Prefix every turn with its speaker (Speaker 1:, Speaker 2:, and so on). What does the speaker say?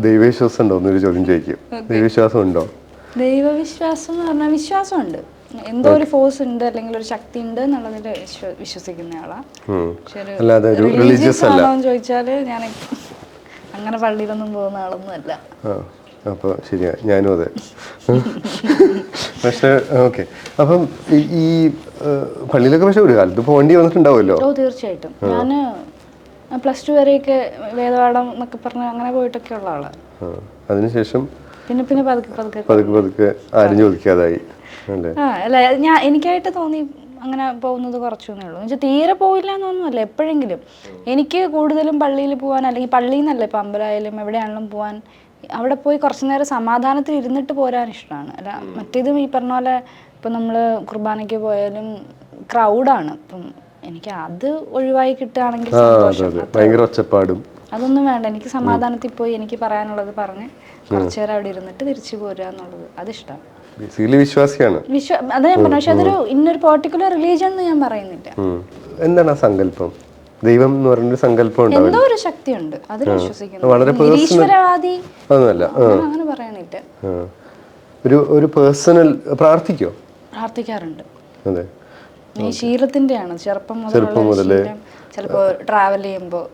Speaker 1: ദൈവവിശ്വാസം ഉണ്ടോ എന്നൊരു ചോദ്യം ചോദിക്കും. ദൈവവിശ്വാസം ഉണ്ടോ?
Speaker 2: ദൈവവിശ്വാസം എന്ന് പറഞ്ഞാൽ വിശ്വാസമുണ്ട്. എന്തോ ഒരു ഫോഴ്സ് ഉണ്ട് അല്ലെങ്കിൽ ഒരു ശക്തി ഉണ്ട് എന്നുള്ളതിൽ വിശ്വസിക്കുന്ന ആളാ.
Speaker 1: അല്ലാതെ
Speaker 2: റിലീജിയസ് ആണോ എന്ന് ചോദിച്ചാൽ ഞാൻ അങ്ങനെ പള്ളിയിലൊന്നും പോകുന്ന ആളൊന്നും അല്ല.
Speaker 1: അപ്പോൾ ശരിയാ, ഞാനും അതെ. പക്ഷേ ഓക്കെ, അപ്പം ഈ പള്ളിയിലൊക്കെ പക്ഷെ ഒരു കാലത്ത് പോകേണ്ടി വന്നിട്ടുണ്ടാവുമല്ലോ?
Speaker 2: ഓ തീർച്ചയായിട്ടും. ഞാൻ +2 വരെയൊക്കെ വേദപാഠം എന്നൊക്കെ പറഞ്ഞ് അങ്ങനെ പോയിട്ടൊക്കെ ഉള്ള ആളാണ്.
Speaker 1: അതിനുശേഷം
Speaker 2: പിന്നെ പതുക്കെ
Speaker 1: പതുക്കെ ആരും ചോദിക്കാതായി അല്ലേ?
Speaker 2: അല്ല, എനിക്കായിട്ട് തോന്നി അങ്ങനെ പോകുന്നത് കുറച്ചൊന്നേ ഉള്ളൂ. എന്നുവെച്ചാൽ തീരെ പോയില്ല എന്നൊന്നുമല്ല. എപ്പോഴെങ്കിലും എനിക്ക് കൂടുതലും പള്ളിയിൽ പോകാൻ, അല്ലെങ്കിൽ പള്ളിയിൽ നിന്നല്ല, ഇപ്പം അമ്പലമായാലും എവിടെയാണെങ്കിലും പോകാൻ, അവിടെ പോയി കുറച്ച് നേരം സമാധാനത്തിൽ ഇരുന്നിട്ട് പോരാൻ ഇഷ്ടമാണ്. അല്ല മറ്റേതും ഈ പറഞ്ഞ പോലെ ഇപ്പം നമ്മൾ കുർബാനയ്ക്ക് പോയാലും ക്രൗഡാണ്. അപ്പം എനിക്ക് അത് ഒഴിവായി കിട്ടുകയാണെങ്കിൽ സന്തോഷം.
Speaker 1: ഭയങ്കര ഒച്ചപ്പാടും
Speaker 2: അതൊന്നും വേണ്ട. എനിക്ക് സമാധാനത്തിൽ പോയി എനിക്ക് പറയാനുള്ളത് പറഞ്ഞ് കുറച്ചു നേരം അവിടെ ഇരുന്നിട്ട് തിരിച്ചു പോരുക എന്നുള്ളത് അതിഷ്ടമാണ്.
Speaker 1: വിശ്വാസിയാണ്.
Speaker 2: അതാ ഞാൻ പറഞ്ഞു. പക്ഷെ അതൊരു ഇന്നൊരു പെർട്ടിക്കുലർ റിലീജിയൻ എന്ന് ഞാൻ പറയുന്നില്ല.
Speaker 1: എന്താണ് ആ സങ്കല്പം? ദൈവം എന്ന് പറയുന്നൊരു സങ്കല്പം
Speaker 2: എന്തോ ഒരു ശക്തിയുണ്ട്, അതിൽ വിശ്വസിക്കുന്നു. ഈശ്വരവാദി അങ്ങനെ പറയണില്ല.
Speaker 1: ഒരു പേഴ്സണൽ
Speaker 2: പ്രാർത്ഥിക്കാറുണ്ട്.
Speaker 1: അതെ,
Speaker 2: ഈ ശീലത്തിന്റെയാണ്. ചെറുപ്പം മുതൽ ചിലപ്പോൾ ട്രാവൽ ചെയ്യുമ്പോൾ